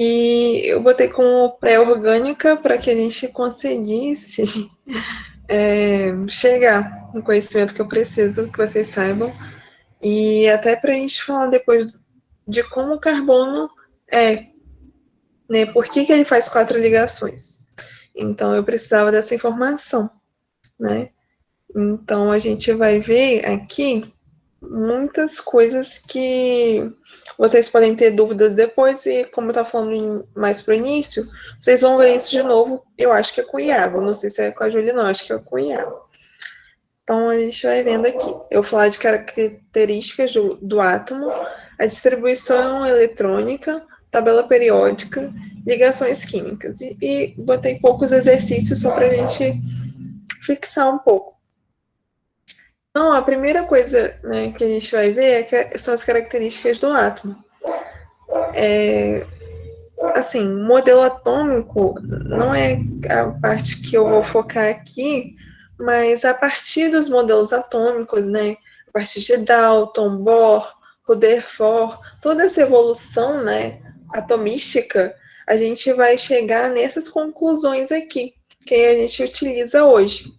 E eu botei como pré-orgânica para que a gente conseguisse chegar no conhecimento que eu preciso, que vocês saibam, e até para a gente falar depois de como o carbono é, né? Por que ele faz 4 ligações? Então, eu precisava dessa informação, né? Então, a gente vai ver aqui muitas coisas que vocês podem ter dúvidas depois, e como eu estava falando mais para o início, vocês vão ver isso de novo, eu acho que é com o Iago, não sei se é com a Juliana, acho que é com o Iago. Então, a gente vai vendo aqui. Eu vou falar de características do átomo, a distribuição eletrônica, tabela periódica, ligações químicas. E botei poucos exercícios só para a gente fixar um pouco. Então, a primeira coisa, né, que a gente vai ver são as características do átomo. Assim, modelo atômico não é a parte que eu vou focar aqui, mas a partir dos modelos atômicos, né, a partir de Dalton, Bohr, Rutherford, toda essa evolução, né, atomística, a gente vai chegar nessas conclusões aqui, que a gente utiliza hoje.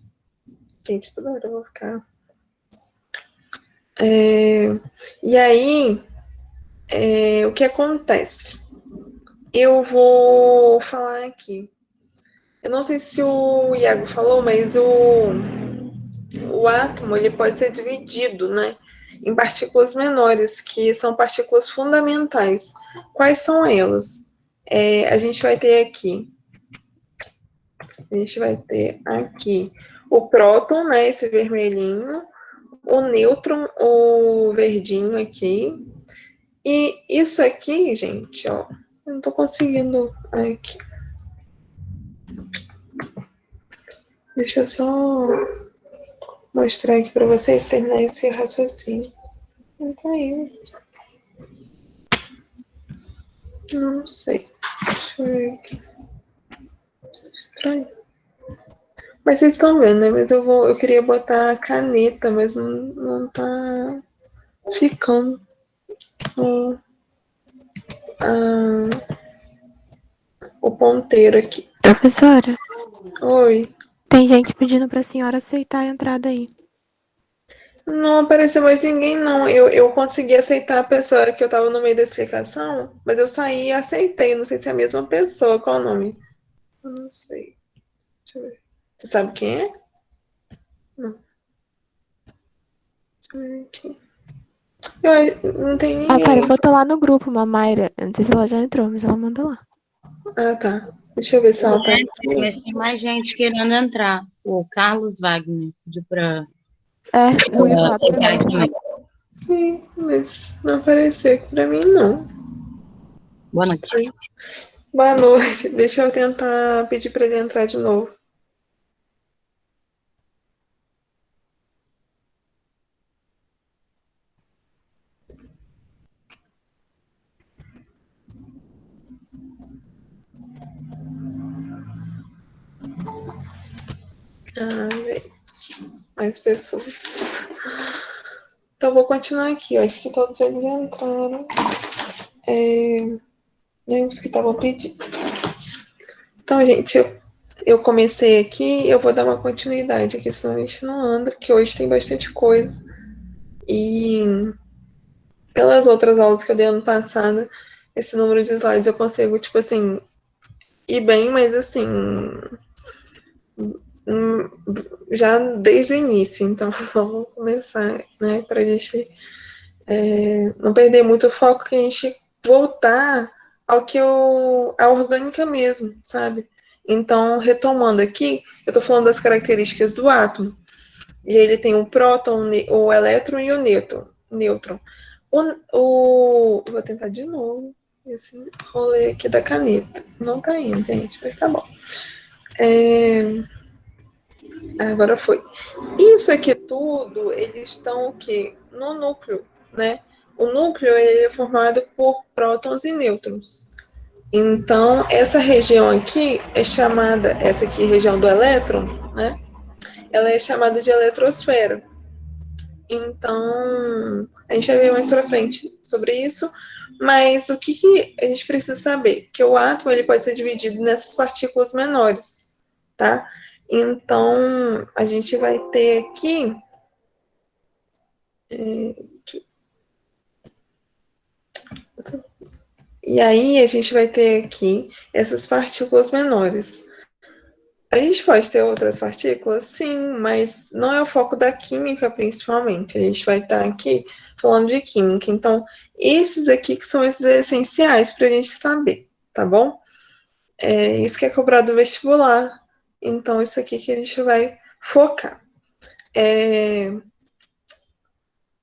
Gente, toda hora eu vou ficar... E aí, o que acontece? Eu vou falar aqui. Eu não sei se o Iago falou, mas o átomo ele pode ser dividido, né, em partículas menores, que são partículas fundamentais. Quais são elas? A gente vai ter aqui o próton, né, esse vermelhinho, o nêutron, o verdinho aqui, e isso aqui, gente, ó, eu não tô conseguindo aqui. Deixa eu só mostrar aqui para vocês, terminar esse raciocínio. Não tá indo. Não sei. Deixa eu ver aqui. Estranho. Mas vocês estão vendo, né? Mas eu queria botar a caneta, mas não tá ficando. O ponteiro aqui. Professora, Oi. tem gente pedindo pra senhora aceitar a entrada aí. Não apareceu mais ninguém, não. Eu consegui aceitar a pessoa que eu tava no meio da explicação, mas eu saí e aceitei. Não sei se é a mesma pessoa. Qual o nome? Eu não sei. Deixa eu ver. Você sabe quem é? Não. Deixa eu ver aqui. Não tem Ah, pera, ninguém. botou lá no grupo uma Mayra. Eu não sei se ela já entrou, mas ela mandou lá. Ah, tá. Deixa eu ver se ela tá Mas aqui. tem mais gente querendo entrar. O Carlos Wagner pediu para Eu ia falar pra aceitar mim. aqui também. Sim, mas não apareceu aqui pra mim, não. Boa noite. Boa noite. Deixa eu tentar pedir pra ele entrar de novo. Velho. Mais pessoas. Então, vou continuar aqui. Eu acho que todos eles entraram. Nem os que estavam pedindo. Então, gente, eu comecei aqui. Eu vou dar uma continuidade aqui, senão a gente não anda, porque hoje tem bastante coisa. E pelas outras aulas que eu dei ano passado, esse número de slides eu consigo, tipo assim, ir bem, mas assim, já desde o início. Então, vamos começar, né, pra gente não perder muito o foco, que a gente voltar ao que a orgânica mesmo, sabe? Então, retomando aqui, eu tô falando das características do átomo. E ele tem o próton, o elétron e o nêutron. Vou tentar de novo esse rolê aqui da caneta. Não tá indo, gente, mas tá bom. Agora foi. Isso aqui tudo, eles estão o quê? No núcleo, né? O núcleo ele é formado por prótons e nêutrons. Então, essa região aqui é chamada, essa aqui, região do elétron, né? Ela é chamada de eletrosfera. Então, a gente vai ver mais pra frente sobre isso, Mas o que a gente precisa saber? Que o átomo ele pode ser dividido nessas partículas menores, tá? Então, a gente vai ter aqui... E aí, a gente vai ter aqui essas partículas menores. A gente pode ter outras partículas? Sim, mas não é o foco da química, principalmente. A gente vai estar aqui falando de química. Então, esses aqui que são esses essenciais para a gente saber, tá bom? Isso que é cobrado do vestibular. Então, isso aqui que a gente vai focar.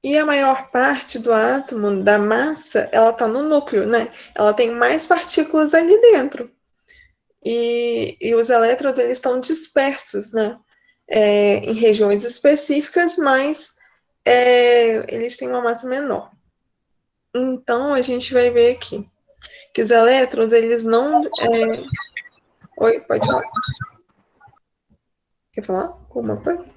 E a maior parte do átomo, da massa, ela está no núcleo, né? Ela tem mais partículas ali dentro. E os elétrons, eles estão dispersos, né? Em regiões específicas, mas eles têm uma massa menor. Então, a gente vai ver aqui que os elétrons, eles não... Oi, pode falar. Quer falar alguma coisa?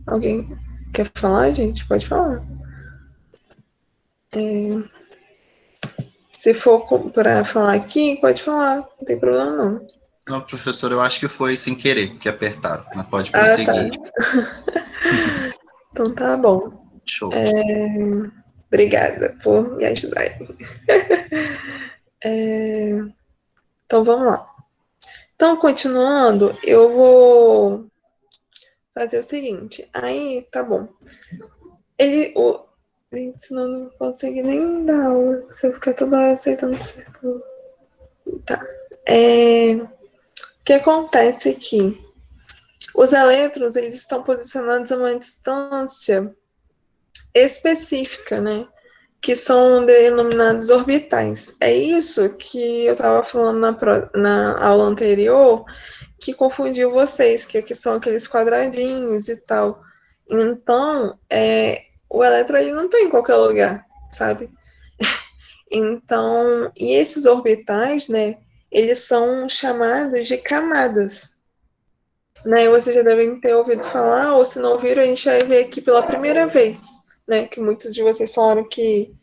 Alguém quer falar, gente? Pode falar. Se for para falar aqui, pode falar. Não tem problema, não. Não, professor, eu acho que foi sem querer que apertaram, mas pode Tá. prosseguir. Então tá bom. Show. Obrigada por me ajudar. Então vamos lá. Então, continuando, eu vou fazer o seguinte. Aí, tá bom. Gente, senão eu não consigo nem dar aula. Se eu ficar toda hora aceitando certo. Tá. O que acontece aqui? Os elétrons, eles estão posicionados a uma distância específica, né? Que são denominados orbitais. É isso que eu estava falando na aula anterior, que confundiu vocês, que aqui são aqueles quadradinhos e tal. Então, o elétron ele não está em qualquer lugar, sabe? Então, e esses orbitais, né, eles são chamados de camadas. Né, vocês já devem ter ouvido falar, ou se não ouviram, a gente vai ver aqui pela primeira vez, né, que muitos de vocês falaram que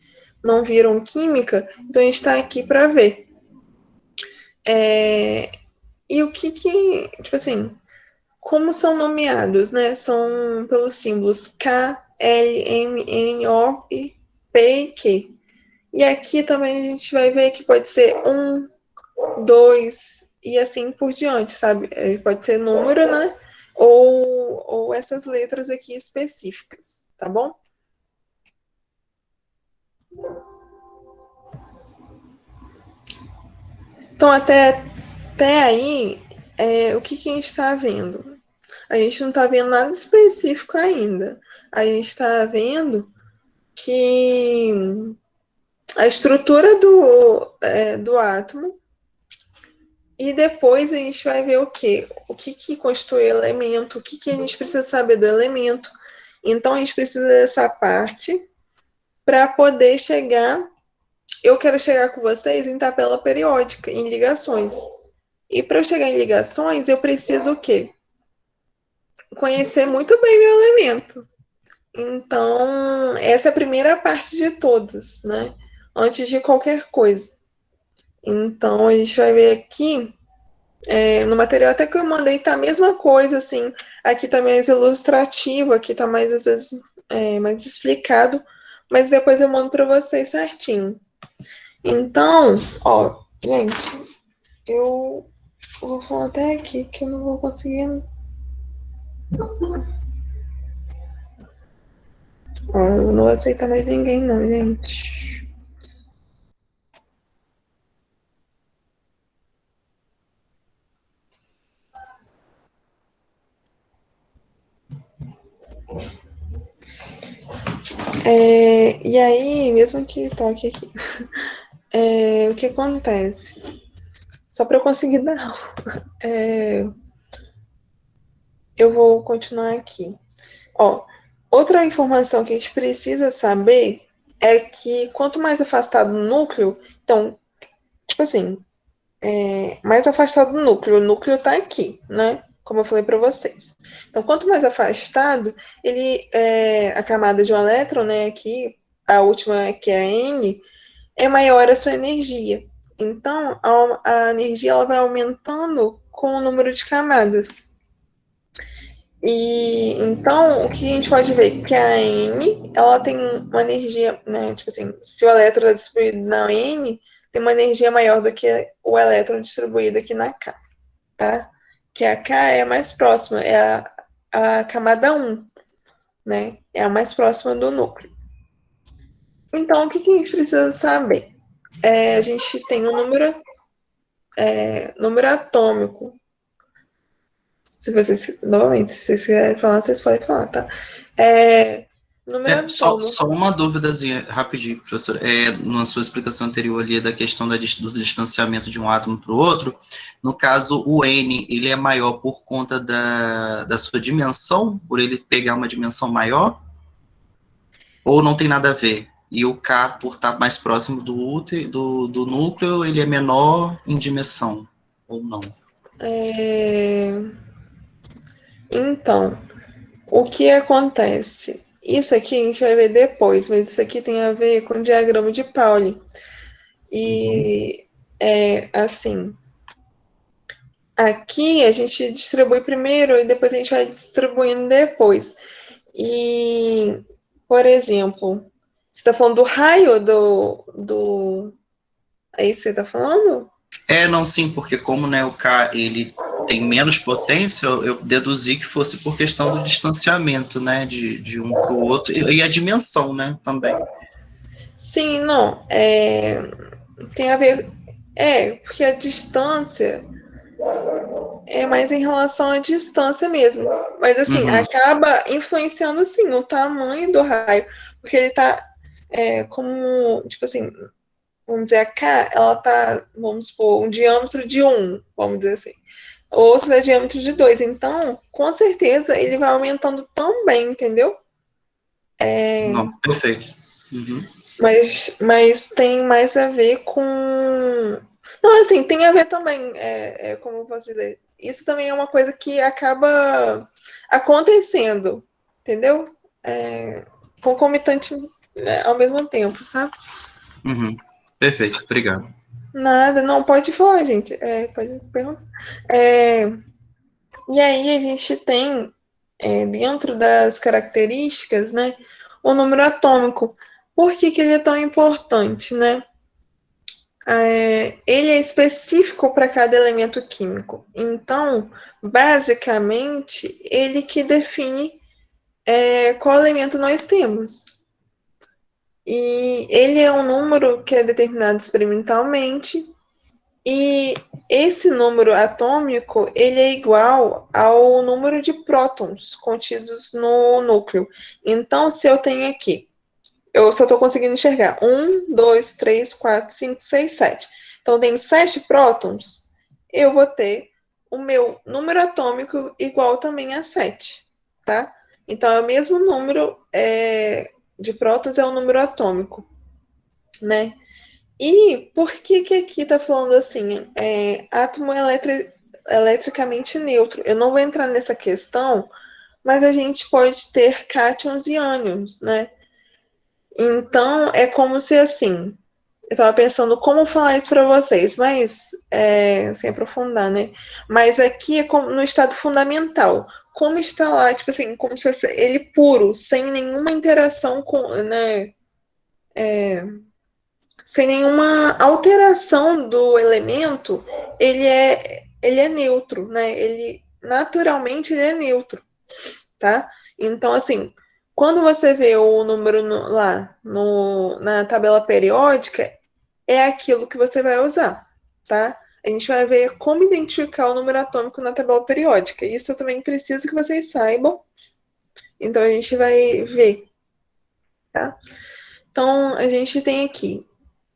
não viram química, então a gente está aqui para ver. E o que, tipo assim, como são nomeados, né? São pelos símbolos K, L, M, N, O, e P e Q. E aqui também a gente vai ver que pode ser 1, 2 e assim por diante, sabe? Pode ser número, né? Ou essas letras aqui específicas, tá bom? Então, até aí, o que a gente está vendo? A gente não está vendo nada específico ainda. A gente está vendo que a estrutura do átomo, e depois a gente vai ver o quê? O que constitui o elemento, o que a gente precisa saber do elemento. Então, a gente precisa dessa parte para poder chegar... Eu quero chegar com vocês em tabela periódica, em ligações. E para eu chegar em ligações, eu preciso o quê? Conhecer muito bem meu elemento. Então, essa é a primeira parte de todas, né? Antes de qualquer coisa. Então, a gente vai ver aqui, no material até que eu mandei, tá a mesma coisa, assim. Aqui tá mais ilustrativo, aqui tá mais, às vezes, mais explicado, mas depois eu mando para vocês certinho. Então, ó, gente, eu vou falar até aqui que eu não vou conseguir. Ó, eu não vou aceitar mais ninguém, não, gente. E aí, mesmo que toque aqui, o que acontece? Só para eu conseguir dar aula, eu vou continuar aqui. Ó, outra informação que a gente precisa saber é que quanto mais afastado do núcleo, então, tipo assim, mais afastado do núcleo, o núcleo está aqui, né? Como eu falei para vocês. Então, quanto mais afastado, a camada de um elétron, né, aqui, a última, que é a N, é maior a sua energia. Então, a energia ela vai aumentando com o número de camadas. E então, o que a gente pode ver? Que a N, ela tem uma energia, né? Tipo assim, se o elétron é distribuído na N, tem uma energia maior do que o elétron distribuído aqui na K, tá? Que a K é a mais próxima, é a camada 1, né? É a mais próxima do núcleo. Então, o que a gente precisa saber? A gente tem um número atômico. Se vocês, novamente, se vocês quiserem falar, vocês podem falar, tá? Número atômico. Só uma dúvidazinha, rapidinho, professor. Na sua explicação anterior ali da questão do distanciamento de um átomo para o outro, no caso, o N, ele é maior por conta da sua dimensão, por ele pegar uma dimensão maior? Ou não tem nada a ver? E o K, por estar mais próximo do núcleo, ele é menor em dimensão, ou não? Então, o que acontece? Isso aqui a gente vai ver depois, mas isso aqui tem a ver com o diagrama de Pauli. E assim, aqui a gente distribui primeiro e depois a gente vai distribuindo depois. E, por exemplo, você está falando do raio do... É isso que você está falando? Não, sim, porque como, né, o K, ele tem menos potência, eu deduzi que fosse por questão do distanciamento, né, de um para o outro, e a dimensão, né, também. Sim, não, tem a ver, porque a distância é mais em relação à distância mesmo, mas assim, acaba influenciando, sim, o tamanho do raio, porque ele tá, como, tipo assim, vamos dizer, a K, ela tá, vamos supor, um diâmetro de 1, vamos dizer assim, o outro é diâmetro de 2, então, com certeza, ele vai aumentando também, entendeu? Não, perfeito. Mas tem mais a ver com... Não, assim, tem a ver também, como eu posso dizer, isso também é uma coisa que acaba acontecendo, entendeu? Concomitante, ao mesmo tempo, sabe? Perfeito, obrigado. Nada, não, pode falar, gente, pode perguntar. E aí a gente tem, dentro das características, né, o número atômico. Por que ele é tão importante, né? Ele é específico para cada elemento químico. Então, basicamente, ele que define qual elemento nós temos. E ele é um número que é determinado experimentalmente, e esse número atômico ele é igual ao número de prótons contidos no núcleo. Então, se eu tenho aqui, eu só estou conseguindo enxergar 1, 2, 3, 4, 5, 6, 7. Então, eu tenho 7 prótons, eu vou ter o meu número atômico igual também a 7, tá? Então, é o mesmo número de prótons, é o número atômico, né? E por que aqui está falando assim, átomo eletricamente neutro? Eu não vou entrar nessa questão, mas a gente pode ter cátions e ânions, né? Então, é como se assim, eu estava pensando como falar isso para vocês, mas sem aprofundar, né? Mas aqui é como, no estado fundamental. Como está lá, tipo assim, como se fosse ele puro, sem nenhuma interação com, né? Sem nenhuma alteração do elemento, ele é neutro, né? Ele naturalmente ele é neutro, tá? Então, assim, quando você vê o número lá na tabela periódica, é aquilo que você vai usar, tá? A gente vai ver como identificar o número atômico na tabela periódica. Isso eu também preciso que vocês saibam. Então, a gente vai ver, tá? Então, a gente tem aqui,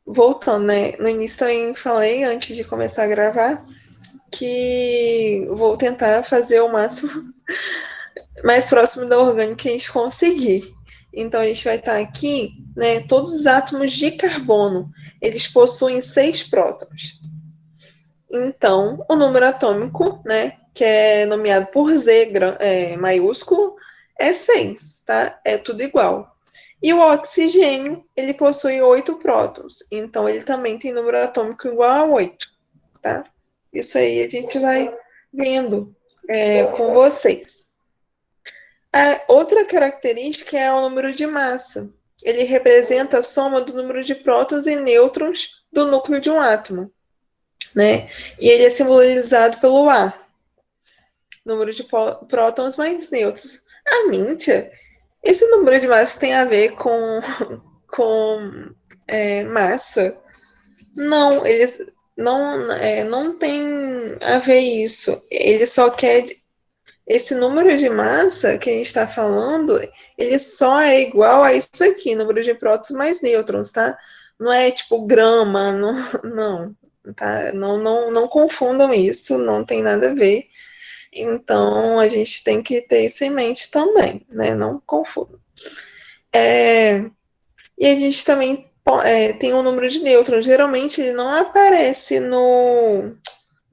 voltando, né? No início também falei, antes de começar a gravar, que vou tentar fazer o máximo mais próximo da orgânica que a gente conseguir. Então, a gente vai estar aqui, né? Todos os átomos de carbono, eles possuem 6 prótons. Então, o número atômico, né? Que é nomeado por Z maiúsculo, é 6, tá? É tudo igual. E o oxigênio, ele possui 8 prótons. Então, ele também tem número atômico igual a 8, tá? Isso aí a gente vai vendo com vocês. A outra característica é o número de massa. Ele representa a soma do número de prótons e nêutrons do núcleo de um átomo, né? E ele é simbolizado pelo A, número de prótons mais nêutrons. Minta, esse número de massa tem a ver com massa? Não, eles não tem a ver isso. Ele só quer esse número de massa que a gente está falando, ele só é igual a isso aqui, número de prótons mais nêutrons, tá? Não é tipo grama, não, tá? Não confundam isso, não tem nada a ver. Então, a gente tem que ter isso em mente também, né? Não confundam. E a gente também tem um número de nêutrons. Geralmente, ele não aparece no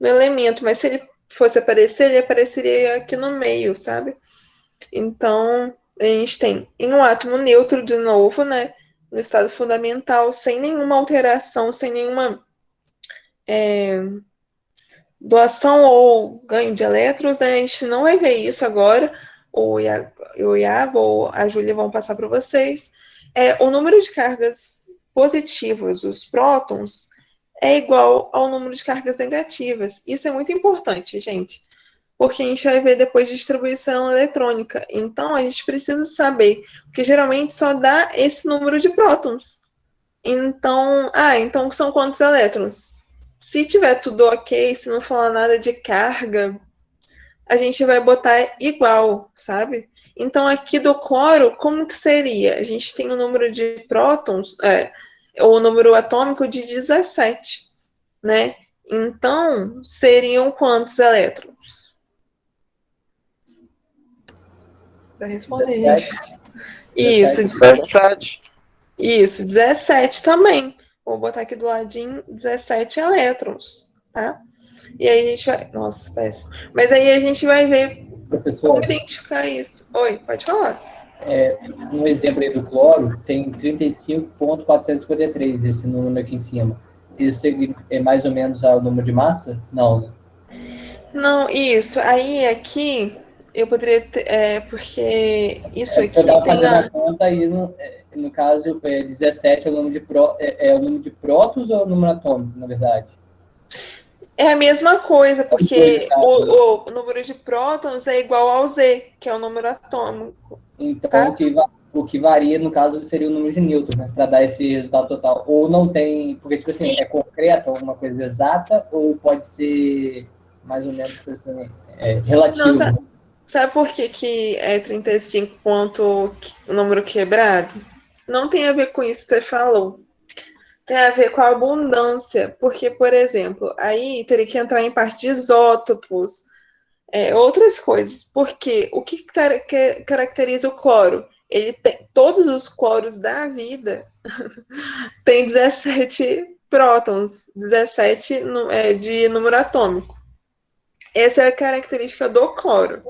elemento, mas se ele fosse aparecer, ele apareceria aqui no meio, sabe? Então, a gente tem em um átomo neutro, de novo, né? No estado fundamental, sem nenhuma alteração, sem nenhuma doação ou ganho de elétrons, né? A gente não vai ver isso agora. O Iago ou a Júlia vão passar para vocês. O número de cargas positivas, os prótons, é igual ao número de cargas negativas. Isso é muito importante, gente, porque a gente vai ver depois distribuição eletrônica. Então, a gente precisa saber, porque geralmente só dá esse número de prótons. Então são quantos elétrons? Se tiver tudo ok, se não falar nada de carga, a gente vai botar igual, sabe? Então, aqui do cloro, como que seria? A gente tem o número de prótons, o número atômico de 17, né? Então, seriam quantos elétrons? Para responder, 17. gente. Isso, 17. Isso, 17 também. Vou botar aqui do ladinho 17 elétrons, tá? E aí a gente vai... Nossa, péssimo. Mas aí a gente vai ver Professor, como identificar isso. Oi, pode falar. No exemplo aí do cloro, tem 35.453, esse número aqui em cima. Isso é mais ou menos o número de massa? Não, né? Não, isso. Aí aqui eu poderia ter, porque isso aqui Eu estava tem fazendo a conta aí, no caso, 17 é o número o número de prótons ou é o número atômico, na verdade? É a mesma coisa, porque o número de prótons é igual ao Z, que é o número atômico. Então, tá? o que varia, no caso, seria o número de nêutrons, né? Para dar esse resultado total. Ou não tem... Porque, tipo assim, é concreto, alguma coisa exata, ou pode ser mais ou menos assim, relativo. Não, sabe por que é 35 ponto número quebrado? Não tem a ver com isso que você falou. Tem a ver com a abundância. Porque, por exemplo, aí teria que entrar em parte de isótopos, outras coisas. Porque o que caracteriza o cloro? Ele tem, todos os cloros da vida tem 17 prótons, 17 de número atômico. Essa é a característica do cloro.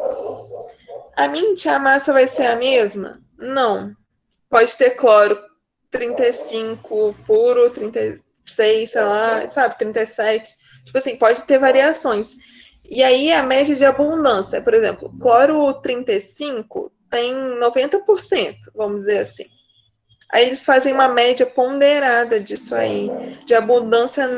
A massa vai ser a mesma? Não. Pode ter cloro 35 puro, 36, sei lá, sabe, 37. Tipo assim, pode ter variações. E aí a média de abundância, por exemplo, cloro 35 tem 90%, vamos dizer assim. Aí eles fazem uma média ponderada disso aí, de abundância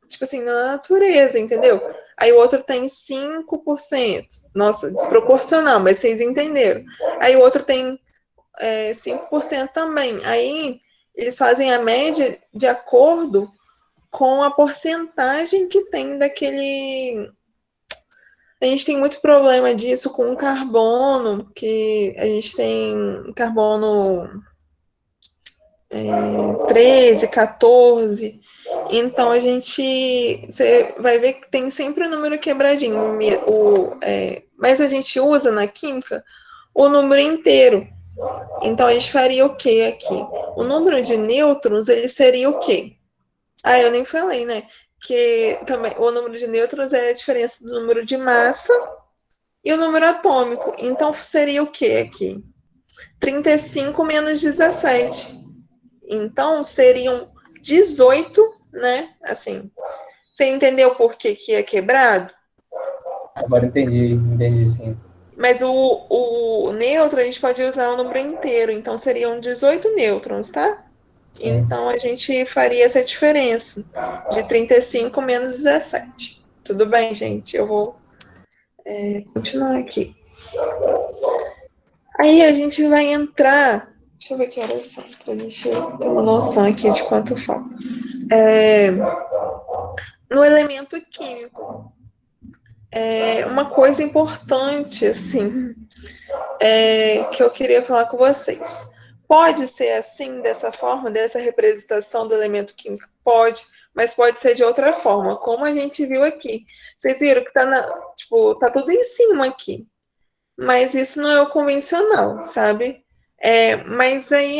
tipo assim, na natureza, entendeu? Aí o outro tem 5%. Nossa, desproporcional, mas vocês entenderam. Aí o outro tem 5% também. Aí eles fazem a média de acordo com a porcentagem que tem daquele... A gente tem muito problema disso com o carbono, que a gente tem carbono 13, 14. Então, você vai ver que tem sempre o número quebradinho. Mas a gente usa na química o número inteiro. Então, a gente faria o quê aqui? O número de nêutrons, ele seria o quê? Eu nem falei, né? Que também o número de nêutrons é a diferença do número de massa e o número atômico. Então, seria o quê aqui? 35 menos 17. Então, seriam 18, né? Assim, você entendeu por que é quebrado? Agora entendi sim. Mas o nêutron, a gente pode usar o número inteiro. Então, seriam 18 nêutrons, tá? Sim. Então, a gente faria essa diferença de 35 menos 17. Tudo bem, gente? Eu vou continuar aqui. Aí, a gente vai entrar... Deixa eu ver que horas são, para a gente ter uma noção aqui de quanto falta. No elemento químico. Uma coisa importante, assim, que eu queria falar com vocês. Pode ser assim, dessa forma, dessa representação do elemento químico? Pode, mas pode ser de outra forma, como a gente viu aqui. Vocês viram que tá tudo em cima aqui. Mas isso não é o convencional, sabe? Mas aí,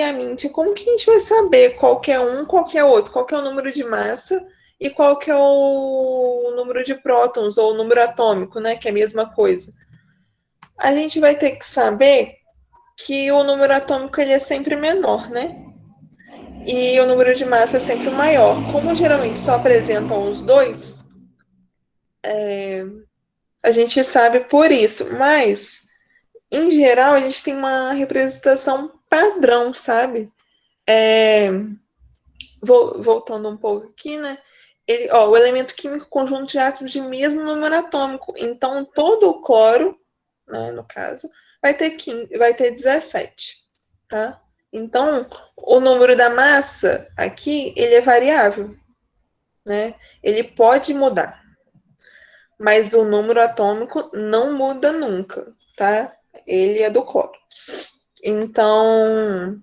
como que a gente vai saber qual que é um, qual que é outro? Qual que é o número de massa e qual que é o número de prótons, ou o número atômico, né? Que é a mesma coisa. A gente vai ter que saber que o número atômico ele é sempre menor, né? E o número de massa é sempre maior. Como geralmente só apresentam os dois, a gente sabe por isso. Mas, em geral, a gente tem uma representação padrão, sabe? Voltando um pouco aqui, né? O elemento químico conjunto de átomos de mesmo número atômico. Então, todo o cloro, né, no caso, vai ter 17, tá? Então, o número da massa aqui, ele é variável, né? Ele pode mudar, mas o número atômico não muda nunca, tá? Ele é do cloro. Então,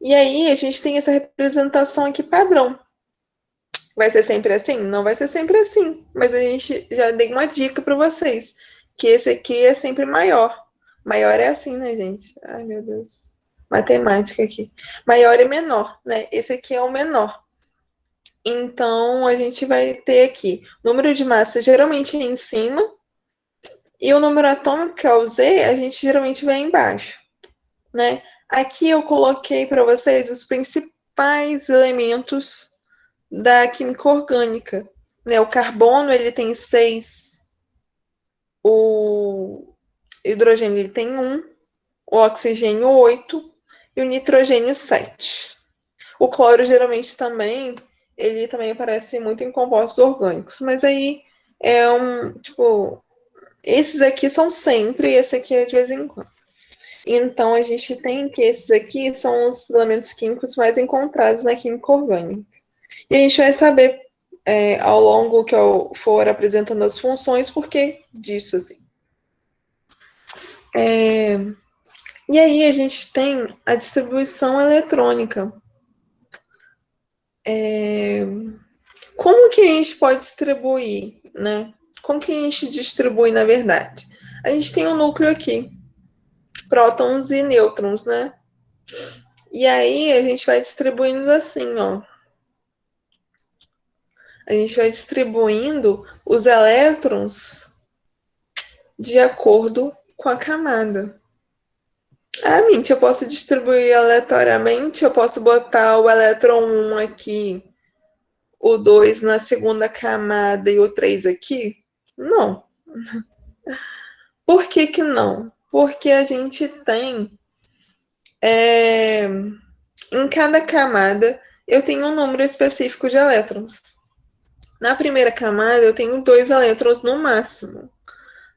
e aí a gente tem essa representação aqui padrão. Vai ser sempre assim? Não vai ser sempre assim, mas a gente já dei uma dica para vocês, que esse aqui é sempre maior. Maior é assim, né, gente? Ai, meu Deus. Matemática aqui. Maior e menor, né? Esse aqui é o menor. Então, a gente vai ter aqui número de massa geralmente é em cima, e o número atômico, que é o Z, a gente geralmente vai embaixo, né? Aqui eu coloquei para vocês os principais elementos da química orgânica, né? O carbono, ele tem 6, o hidrogênio ele tem 1, o oxigênio 8 e o nitrogênio 7. O cloro geralmente ele também aparece muito em compostos orgânicos, mas aí esses aqui são sempre, e esse aqui é de vez em quando. Então, a gente tem que esses aqui são os elementos químicos mais encontrados na química orgânica. E a gente vai saber, ao longo que eu for apresentando as funções, por que disso, assim. E aí, a gente tem a distribuição eletrônica. Como que a gente pode distribuir, né? Como que a gente distribui, na verdade? A gente tem um núcleo aqui, prótons e nêutrons, né? E aí, a gente vai distribuindo assim, ó. A gente vai distribuindo os elétrons de acordo com a camada. Eu posso distribuir aleatoriamente, eu posso botar o elétron 1 aqui, o 2 na segunda camada e o 3 aqui? Não. Por que que não? Porque a gente tem, em cada camada, eu tenho um número específico de elétrons. Na primeira camada, eu tenho 2 elétrons no máximo.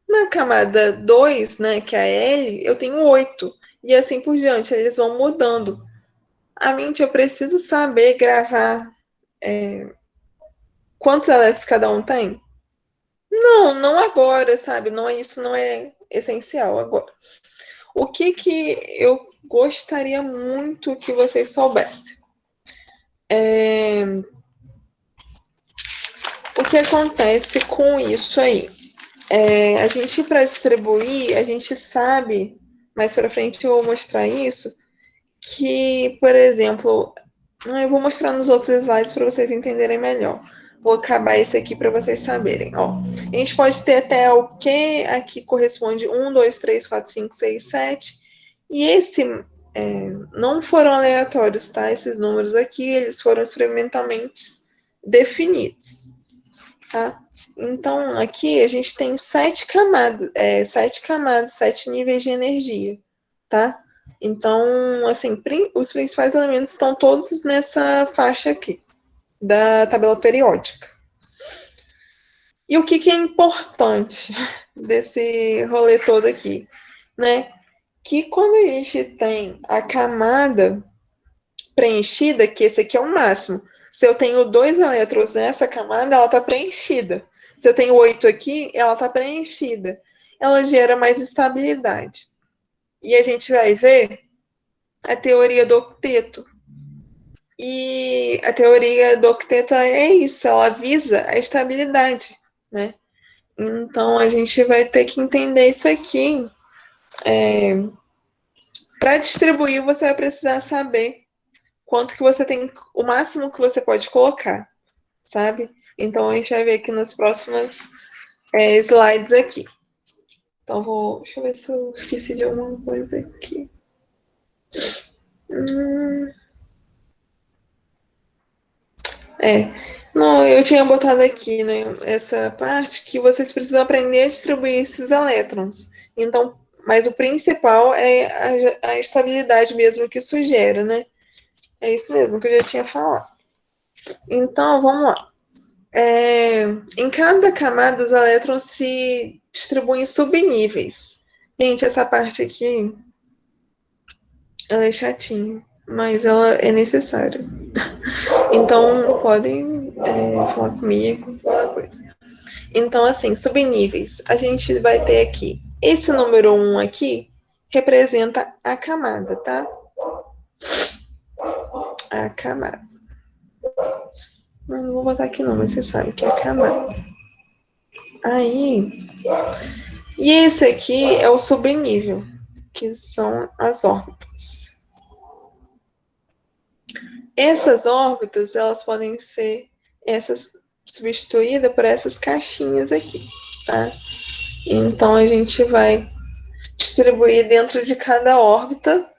Na camada 2, né, que é a L, eu tenho 8. E assim por diante, eles vão mudando. Eu preciso saber gravar quantos elétrons cada um tem? Não agora, sabe? Isso não é essencial agora. O que eu gostaria muito que vocês soubessem? O que acontece com isso aí? A gente, para distribuir, a gente sabe, mais para frente eu vou mostrar isso, que, por exemplo, eu vou mostrar nos outros slides para vocês entenderem melhor. Vou acabar esse aqui para vocês saberem. Ó, a gente pode ter até o que aqui corresponde 1, 2, 3, 4, 5, 6, 7. E não foram aleatórios, tá? Esses números aqui, eles foram experimentalmente definidos, tá? Então, aqui a gente tem 7 camadas, 7 níveis de energia, tá? Então, assim, os principais elementos estão todos nessa faixa aqui, da tabela periódica. E o que é importante desse rolê todo aqui, né? Que quando a gente tem a camada preenchida, que esse aqui é o máximo, se eu tenho 2 elétrons nessa camada, ela está preenchida. Se eu tenho 8 aqui, ela está preenchida. Ela gera mais estabilidade. E a gente vai ver a teoria do octeto. E a teoria do octeto é isso, ela visa a estabilidade, né? Então, a gente vai ter que entender isso aqui. Para distribuir, você vai precisar saber quanto que você tem, o máximo que você pode colocar, sabe? Então, a gente vai ver aqui nas próximas slides aqui. Então, deixa eu ver se eu esqueci de alguma coisa aqui. Não, eu tinha botado aqui, né, essa parte que vocês precisam aprender a distribuir esses elétrons. Então, mas o principal é a estabilidade mesmo que isso gera, né? É isso mesmo que eu já tinha falado. Então, vamos lá. Em cada camada, os elétrons se distribuem em subníveis. Gente, essa parte aqui, ela é chatinha, mas ela é necessária. Então, podem falar comigo, qualquer coisa. Então, assim, subníveis. A gente vai ter aqui, esse número 1 aqui, representa a camada, tá? A camada. Não vou botar aqui não, mas você sabe que é a camada. Aí, e esse aqui é o subnível, que são as órbitas. Essas órbitas, elas podem ser substituídas por essas caixinhas aqui, tá? Então, a gente vai distribuir dentro de cada órbita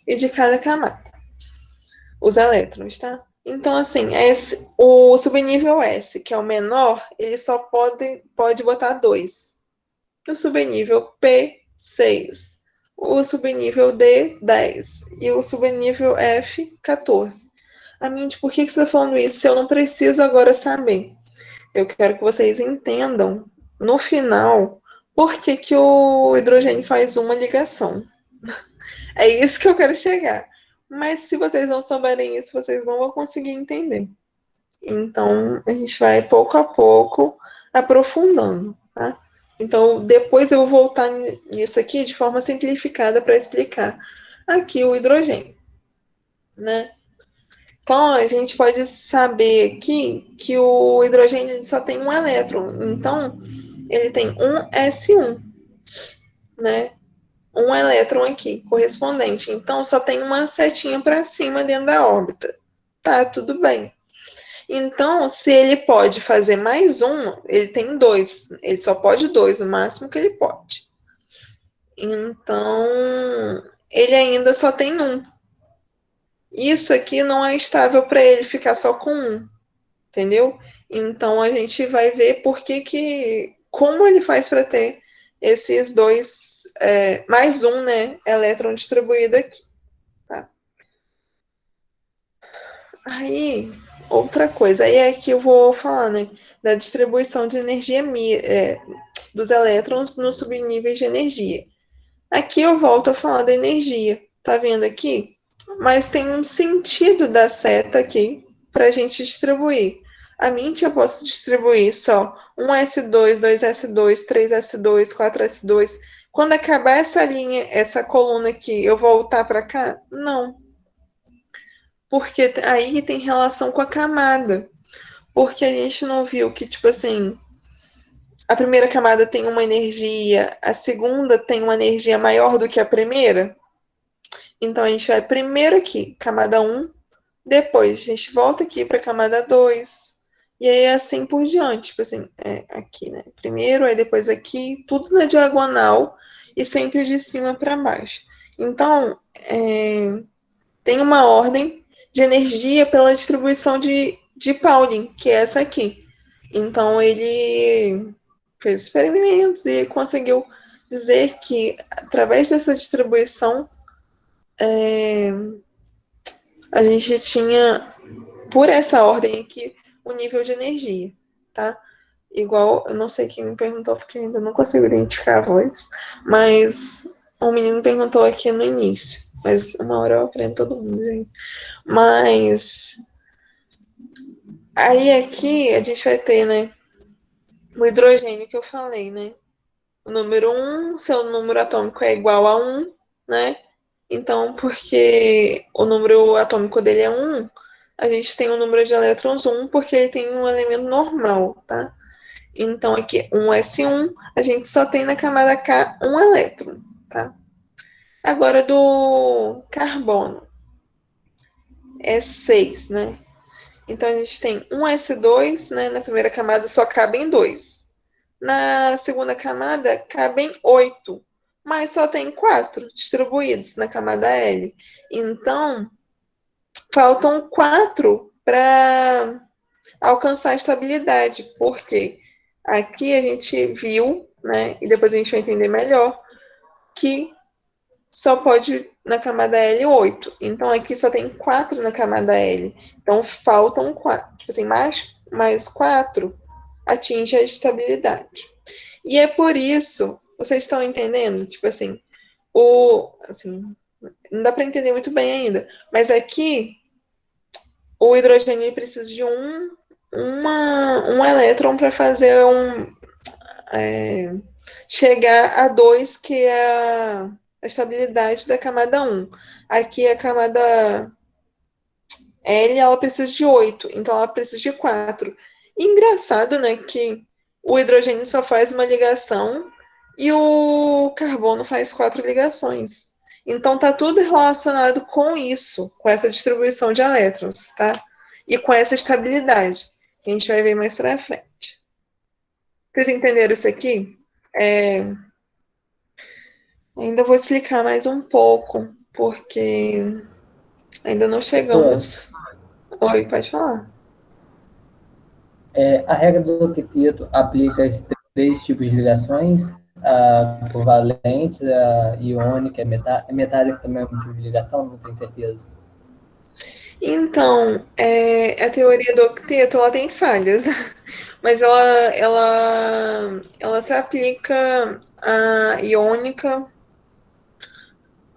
e de cada camada os elétrons, tá? Então, assim, o subnível S, que é o menor, ele só pode botar 2. O subnível P, 6. O subnível D, 10. E o subnível F, 14. Aminde, por que você está falando isso se eu não preciso agora saber? Eu quero que vocês entendam, no final, por que o hidrogênio faz uma ligação. É isso que eu quero chegar. Mas se vocês não souberem isso, vocês não vão conseguir entender. Então, a gente vai pouco a pouco aprofundando, tá? Então, depois eu vou voltar nisso aqui de forma simplificada para explicar aqui o hidrogênio, né? Então, a gente pode saber aqui que o hidrogênio só tem um elétron. Então, ele tem um S1, né? Um elétron aqui, correspondente. Então, só tem uma setinha para cima dentro da órbita. Tá, tudo bem. Então, se ele pode fazer mais um, ele tem 2. Ele só pode 2, o máximo que ele pode. Então, ele ainda só tem 1. Isso aqui não é estável para ele ficar só com 1. Entendeu? Então, a gente vai ver como ele faz para ter esses 2, mais um, né, elétron distribuído aqui. Tá? Aí, outra coisa, aí aqui eu vou falar, né, da distribuição de energia dos elétrons nos subníveis de energia. Aqui eu volto a falar da energia, tá vendo aqui? Mas tem um sentido da seta aqui para a gente distribuir. A mente eu posso distribuir só 1s2, 2s2, 3s2, 4s2. Quando acabar essa linha, essa coluna aqui, eu voltar para cá? Não. Porque aí tem relação com a camada. Porque a gente não viu que, tipo assim, a primeira camada tem uma energia, a segunda tem uma energia maior do que a primeira? Então, a gente vai primeiro aqui, camada 1, depois a gente volta aqui para camada 2, e aí assim por diante, tipo assim, aqui, né? Primeiro, aí depois aqui, tudo na diagonal, e sempre de cima para baixo. Então, tem uma ordem de energia pela distribuição de Pauling, que é essa aqui. Então, ele fez experimentos e conseguiu dizer que, através dessa distribuição, a gente tinha, por essa ordem aqui, o nível de energia, tá? Igual, eu não sei quem me perguntou, porque eu ainda não consigo identificar a voz, mas um menino perguntou aqui no início. Mas uma hora eu aprendo todo mundo, gente. Mas aí aqui a gente vai ter, né, o hidrogênio que eu falei, né? O número 1, seu número atômico é igual a 1, né? Então, porque o número atômico dele é 1, a gente tem o número de elétrons 1, porque ele tem um elemento normal, tá? Então, aqui, um S1, a gente só tem na camada K um elétron, tá? Agora, do carbono, é 6, né? Então, a gente tem um S2, né? Na primeira camada só cabem 2. Na segunda camada, cabem 8, mas só tem 4 distribuídos na camada L. Então, faltam 4 para alcançar a estabilidade, porque aqui a gente viu, né, e depois a gente vai entender melhor, que só pode na camada L 8. Então aqui só tem 4 na camada L. Então faltam 4. Tipo assim, mais 4 atinge a estabilidade. E é por isso, vocês estão entendendo? Tipo assim, não dá para entender muito bem ainda, mas aqui o hidrogênio precisa de um elétron para fazer chegar a 2, que é a estabilidade da camada 1. Aqui a camada L, ela precisa de 8, então ela precisa de 4. Engraçado, né, que o hidrogênio só faz uma ligação e o carbono faz 4 ligações. Então tá tudo relacionado com isso, com essa distribuição de elétrons, tá? E com essa estabilidade, que a gente vai ver mais pra frente. Vocês entenderam isso aqui? Ainda vou explicar mais um pouco, porque ainda não chegamos. Oi, pode falar. A regra do octeto aplica a esses 3 tipos de ligações, a covalente, a iônica, a metálica também é um tipo de ligação, não tenho certeza. Então, a teoria do octeto, ela tem falhas, mas ela se aplica à iônica,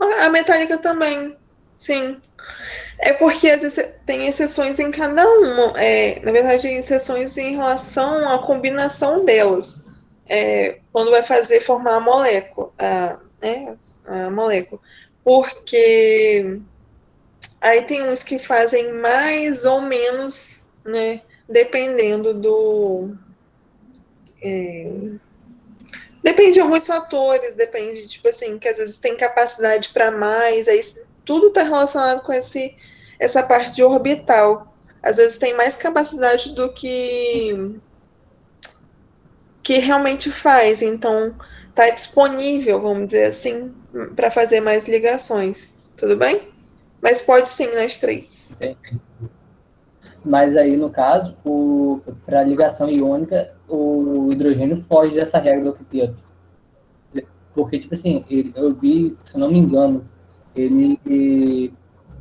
à metálica também, sim. É porque tem exceções em cada uma. Na verdade, tem exceções em relação à combinação delas. Quando vai formar a molécula, a molécula. Porque aí tem uns que fazem mais ou menos, né? Dependendo do. Depende de alguns fatores, depende, tipo assim, que às vezes tem capacidade para mais, aí tudo está relacionado com essa parte de orbital. Às vezes tem mais capacidade do que realmente faz, então está disponível, vamos dizer assim, para fazer mais ligações. Tudo bem? Mas pode sim nas 3. Mas aí, no caso, para a ligação iônica, o hidrogênio foge dessa regra do octeto. Porque, tipo assim, eu vi, se eu não me engano, eu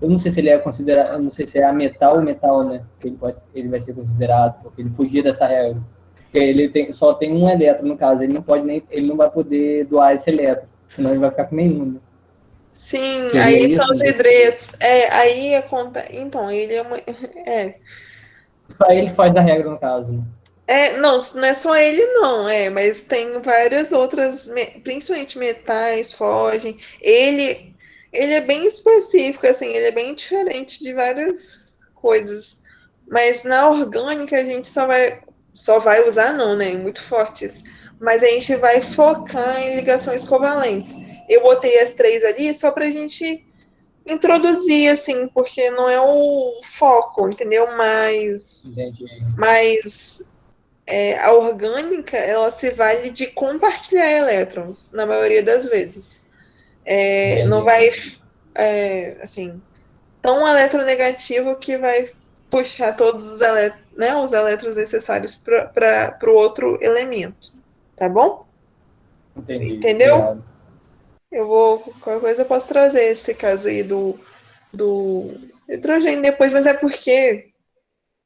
não sei se ele é considerado, eu não sei se é metal, né? Que ele vai ser considerado, porque ele fugia dessa regra. Porque ele só tem um elétron, no caso, ele não vai poder doar esse elétron, senão ele vai ficar com nenhum. Né? Sim, Seria aí isso, são os né? hidretos. Aí a conta. Então, ele é uma. Só ele faz da regra, no caso. Né? Não, não é só ele, não, mas tem várias outras, principalmente metais, fogem. Ele é bem específico, assim, ele é bem diferente de várias coisas. Mas na orgânica a gente só vai usar, não, né? Muito fortes. Mas a gente vai focar em ligações covalentes. Eu botei as 3 ali só para a gente introduzir, assim, porque não é o foco, entendeu? Mas a orgânica, ela se vale de compartilhar elétrons, na maioria das vezes. Não vai, assim, tão eletronegativo que vai puxar todos os elétrons necessários para o outro elemento, tá bom? Entendi. Entendeu? Obrigado. Qualquer coisa eu posso trazer esse caso aí do hidrogênio depois, mas é porque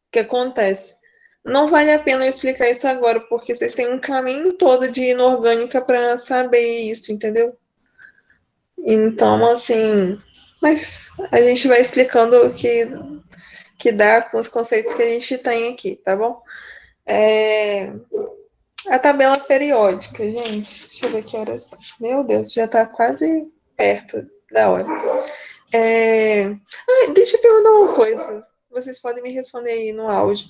o que acontece? Não vale a pena eu explicar isso agora, porque vocês têm um caminho todo de inorgânica para saber isso, entendeu? Então, assim, mas a gente vai explicando o que dá com os conceitos que a gente tem aqui, tá bom? A tabela periódica, gente. Deixa eu ver que horas são. Meu Deus, já tá quase perto da hora. Deixa eu perguntar uma coisa. Vocês podem me responder aí no áudio.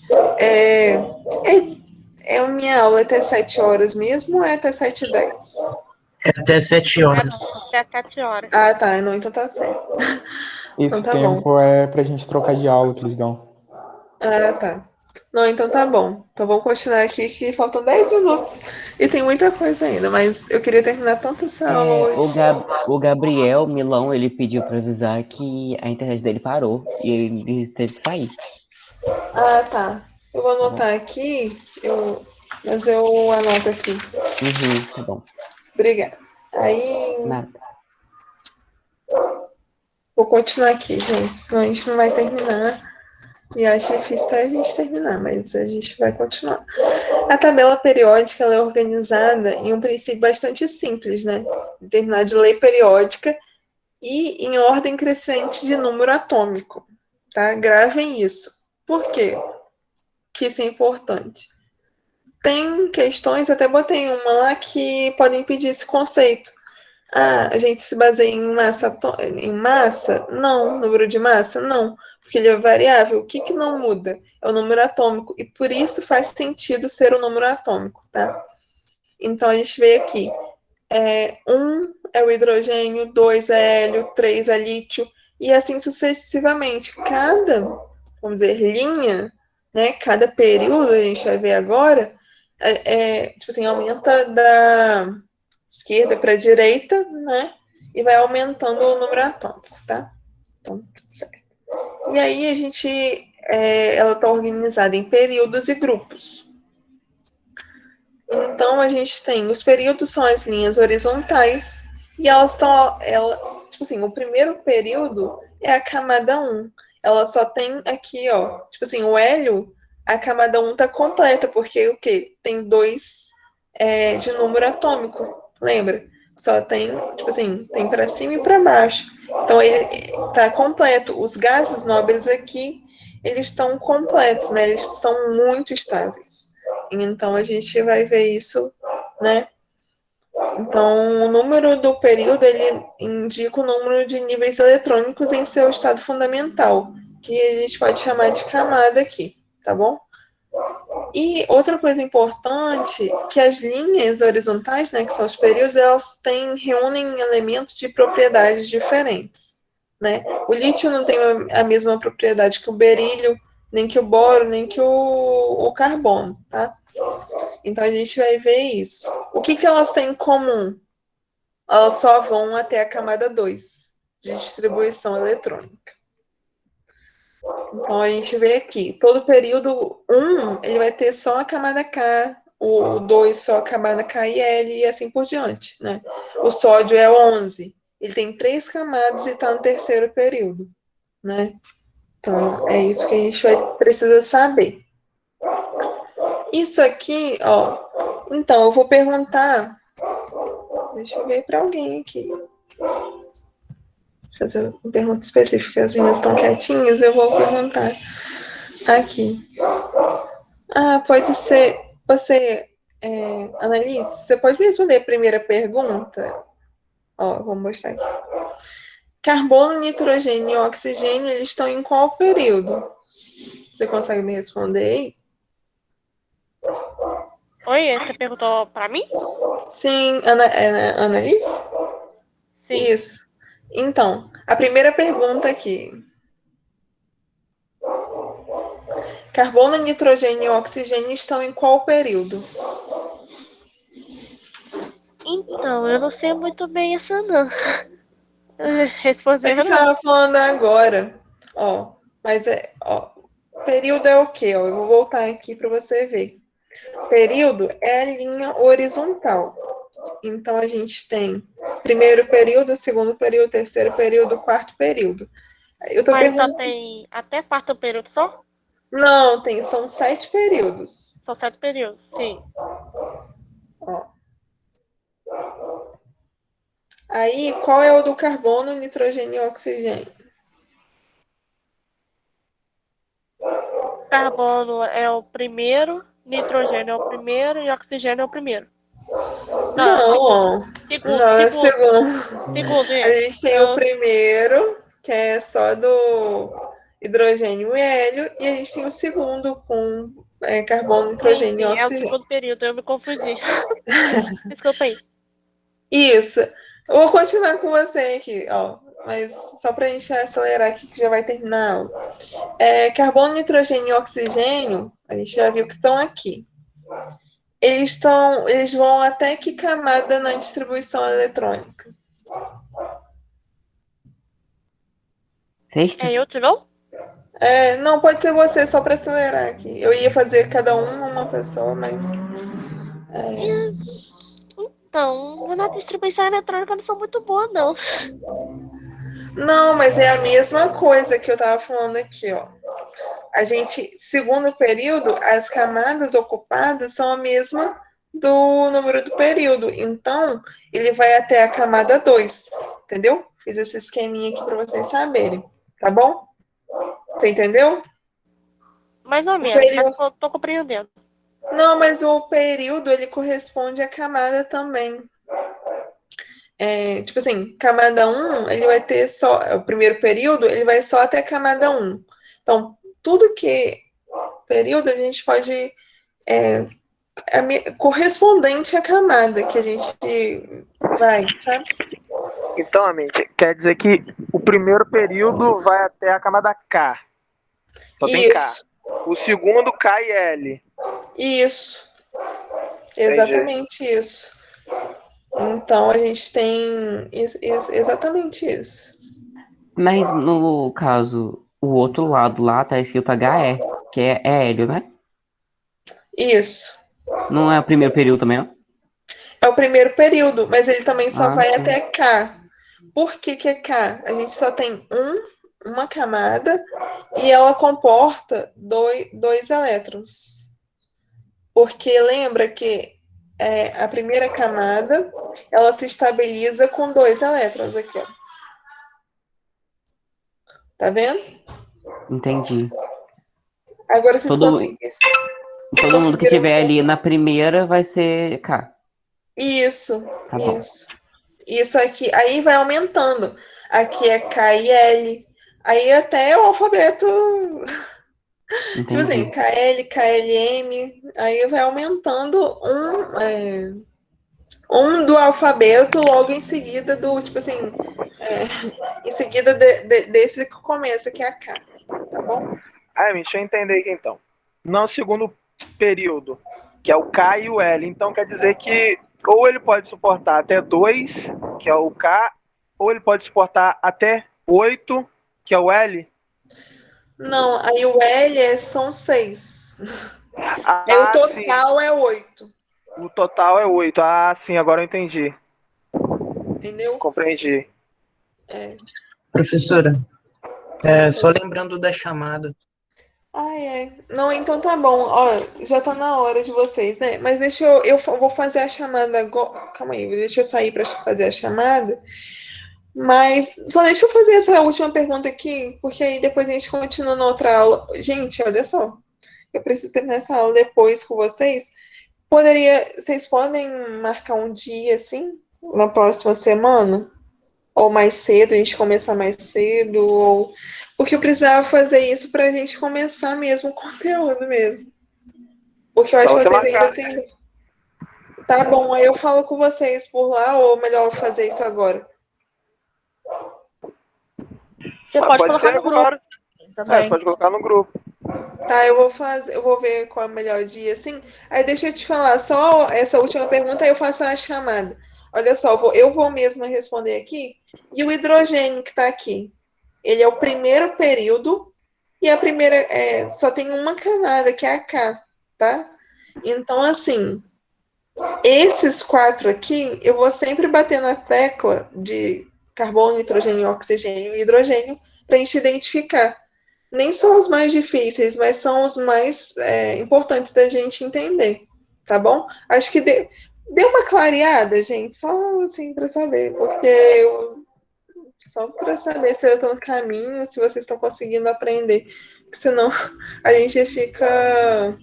A minha aula é até 7 horas mesmo ou é até 7h10? É até 7 horas. Até 7 horas. Ah, tá. Não, então tá certo. Esse então tá tempo bom. é pra gente trocar de aula que eles dão. Ah, tá. Não, então tá bom. Então vamos continuar aqui que faltam 10 minutos. E tem muita coisa ainda, mas eu queria terminar tanto essa aula hoje. O Gabriel Milão, ele pediu pra avisar que a internet dele parou e ele teve que sair. Ah, tá. Eu vou anotar aqui, mas eu anoto aqui. Tá bom. Obrigada. Aí, Nada. vou continuar aqui, gente, senão a gente não vai terminar. E acho difícil até a gente terminar, mas a gente vai continuar. A tabela periódica ela é organizada em um princípio bastante simples, né? Determinada de lei periódica e em ordem crescente de número atômico, tá? Gravem isso. Por quê? Que isso é importante. Tem questões, até botei uma lá, que podem impedir esse conceito. A gente se baseia em massa? Não. Número de massa? Não. Porque ele é variável. O que não muda? É o número atômico. E por isso faz sentido ser o número atômico, tá? Então, a gente vê aqui. 1 é o hidrogênio, 2 é hélio, 3 é lítio, e assim sucessivamente. Cada, vamos dizer, linha, né? Cada período, a gente vai ver agora, tipo assim, aumenta da esquerda para a direita, né? E vai aumentando o número atômico, tá? Então, tudo certo. E aí a gente, ela está organizada em períodos e grupos. Então a gente tem, os períodos são as linhas horizontais e elas estão, tipo assim, o primeiro período é a camada 1. Ela só tem aqui, ó, tipo assim, o hélio, a camada 1 tá completa, porque o quê? Tem 2 de número atômico. Lembra? Só tem, tipo assim, tem para cima e para baixo. Então, ele está completo. Os gases nobres aqui, eles estão completos, né? Eles são muito estáveis. Então, a gente vai ver isso, né? Então, o número do período, ele indica o número de níveis eletrônicos em seu estado fundamental, que a gente pode chamar de camada aqui, tá bom? E outra coisa importante, que as linhas horizontais, né, que são os períodos, elas reúnem elementos de propriedades diferentes, né? O lítio não tem a mesma propriedade que o berílio, nem que o boro, nem que o carbono, tá? Então, a gente vai ver isso. O que elas têm em comum? Elas só vão até a camada 2, de distribuição eletrônica. Então, a gente vê aqui, todo período 1, ele vai ter só a camada K, o 2 só a camada K e L, e assim por diante, né? O sódio é 11, ele tem 3 camadas e está no terceiro período, né? Então, é isso que a gente precisa saber. Isso aqui, ó, então, eu vou perguntar, deixa eu ver para alguém aqui. Fazer uma pergunta específica, as meninas estão quietinhas, eu vou perguntar aqui. Pode ser, você, Annalise, você pode me responder a primeira pergunta? Ó, vou mostrar aqui. Carbono, nitrogênio e oxigênio, eles estão em qual período? Você consegue me responder aí? Oi, você perguntou para mim? Sim, Annalise? Sim. Isso. Então, a primeira pergunta aqui. Carbono, nitrogênio e oxigênio estão em qual período? Então, eu não sei muito bem essa não. A Responsiva gente não. estava falando agora, ó, mas período é o quê? Ó, eu vou voltar aqui para você ver. Período é a linha horizontal. Então, a gente tem primeiro período, segundo período, terceiro período, quarto período. Eu tô Mas só perguntando. tem até quarto período só? Não, são 7 períodos. São 7 períodos, sim. Ó. Aí, qual é o do carbono, nitrogênio e oxigênio? Carbono é o primeiro, nitrogênio é o primeiro e oxigênio é o primeiro. Não, é o Não, segundo. ó. Segundo, Não, é o segundo. segundo. Segundo, A gente. gente tem o primeiro, que é só do hidrogênio e hélio, e a gente tem o segundo com carbono, nitrogênio e Sim, é o oxigênio. segundo período, eu me confundi. Desculpa aí. Isso. Eu vou continuar com você aqui, ó. Mas só para a gente acelerar aqui, que já vai terminar a aula. Carbono, nitrogênio e oxigênio, a gente já viu que estão aqui. Eles vão até que camada na distribuição eletrônica? Sexta? É eu de novo? Não, pode ser você, só para acelerar aqui. Eu ia fazer cada uma pessoa, mas. Então, na distribuição eletrônica não sou muito boa, não. Não, mas é a mesma coisa que eu estava falando aqui, ó. A gente, segundo período, as camadas ocupadas são a mesma do número do período. Então, ele vai até a camada 2, entendeu? Fiz esse esqueminha aqui para vocês saberem, tá bom? Você entendeu? Mais ou O menos, mas período... tô compreendendo. Não, mas o período, ele corresponde à camada também. Tipo assim, camada 1, ele vai ter só... O primeiro período, ele vai só até a camada 1. Então, tudo que período, a gente pode... correspondente à camada que a gente vai, sabe? Então, amiga, quer dizer que o primeiro período vai até a camada K. Só tem K. Isso, O segundo, K e L. isso. Exatamente isso. Então, a gente tem exatamente isso. Mas no caso, o outro lado lá tá escrito HE, que é hélio, né? Isso. Não é o primeiro período também, não? É o primeiro período, mas ele também só vai sim. até K. Por que é K? A gente só tem uma camada e ela comporta dois elétrons. Porque lembra que a primeira camada, ela se estabiliza com 2 elétrons aqui, ó. Tá vendo? Entendi. Agora vocês conseguem. Todo mundo que estiver ali na primeira vai ser K. Isso, Tá bom. isso. Isso aqui, aí vai aumentando. Aqui é K e L. Aí até o alfabeto. Entendi. Tipo assim, KL, KLM. Aí vai aumentando um do alfabeto logo em seguida do, tipo assim, em seguida desse que começa, que é a K, tá bom? Deixa eu entender aqui então. No segundo período, que é o K e o L, então quer dizer que ou ele pode suportar até 2, que é o K, ou ele pode suportar até 8, que é o L? Não, aí o L são 6. O total sim. é 8. O total é 8. Ah, sim, agora eu entendi. Entendeu? Compreendi. Professora, só lembrando da chamada. Não, então tá bom. Ó, já tá na hora de vocês, né? Mas deixa eu vou fazer a chamada agora. Calma aí, deixa eu sair para fazer a chamada. Mas só deixa eu fazer essa última pergunta aqui, porque aí depois a gente continua na outra aula. Gente, olha só. Eu preciso terminar essa aula depois com vocês. Vocês podem marcar um dia, assim, na próxima semana? Ou mais cedo, a gente começar mais cedo, ou... Porque eu precisava fazer isso para a gente começar mesmo o conteúdo mesmo. Porque eu acho que vocês ainda têm... Tá bom, aí eu falo com vocês por lá, ou melhor fazer isso agora? Você pode colocar no grupo. Você pode colocar no grupo. Tá, eu vou ver qual é o melhor dia, assim. Aí deixa eu te falar, só essa última pergunta, aí eu faço a chamada. Olha só, eu vou mesmo responder aqui, E o hidrogênio que está aqui? Ele é o primeiro período e a primeira só tem uma camada, que é a K, tá? Então, assim, esses 4 aqui, eu vou sempre bater na tecla de carbono, nitrogênio, oxigênio e hidrogênio para a gente identificar. Nem são os mais difíceis, mas são os mais importantes da gente entender, tá bom? Acho que deu uma clareada, gente, só assim para saber, porque só para saber se eu estou no caminho, se vocês estão conseguindo aprender, porque senão a gente fica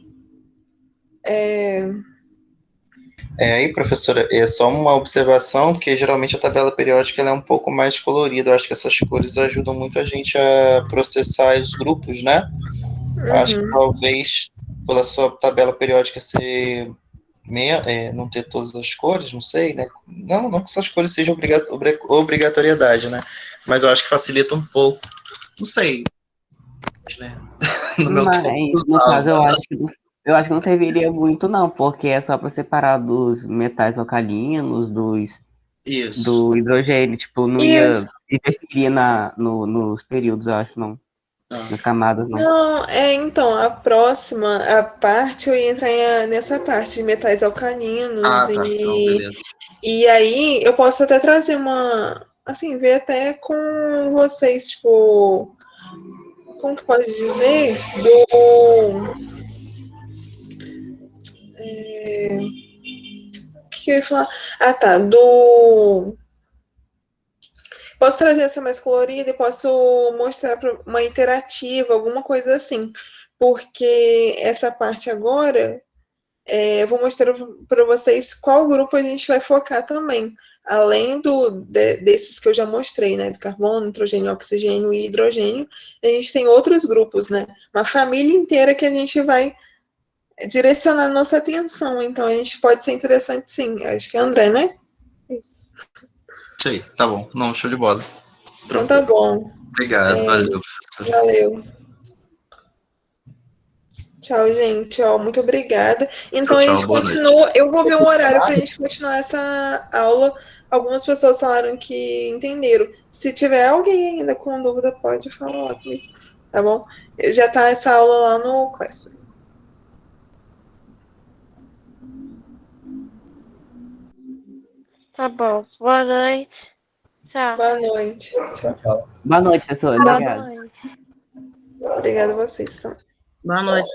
Aí, professora, é só uma observação, que geralmente a tabela periódica ela é um pouco mais colorida. Eu acho que essas cores ajudam muito a gente a processar os grupos, né? Acho que talvez, pela sua tabela periódica ser não ter todas as cores, não sei, né? Não que essas cores sejam obrigatoriedade, né? Mas eu acho que facilita um pouco. Não sei, né? No meu tempo, no caso, eu acho que não serviria muito, não, porque é só para separar dos metais alcalinos, do hidrogênio, tipo, não ia interferir nos períodos, eu acho, não. Nas camadas, não. Não, então, a próxima, a parte, eu ia entrar nessa parte de metais alcalinos. Tá. Então, beleza. E aí, eu posso até trazer ver até com vocês, tipo, como que pode dizer? O que eu ia falar? Tá, posso trazer essa mais colorida e posso mostrar uma interativa, alguma coisa assim. Porque essa parte agora, eu vou mostrar para vocês qual grupo a gente vai focar também. Além desses que eu já mostrei, né? Do carbono, nitrogênio, oxigênio e hidrogênio, a gente tem outros grupos, né? Uma família inteira que a gente vai direcionar nossa atenção. Então, a gente pode ser interessante, sim. Acho que é André, né? Isso. Isso aí, tá bom. Não, show de bola. Então tá bom. Obrigado, valeu, professor. Valeu. Tchau, gente. Muito obrigada. Então, Tchau, a gente boa continua. noite. Eu vou ver um horário para a gente continuar essa aula. Algumas pessoas falaram que entenderam. Se tiver alguém ainda com dúvida, pode falar comigo. Tá bom? Já tá essa aula lá no Classroom. Tá bom. Boa noite. Tchau. Boa noite. Tchau. Boa noite, professor. Boa Obrigado. noite. Obrigada a vocês também. Boa noite.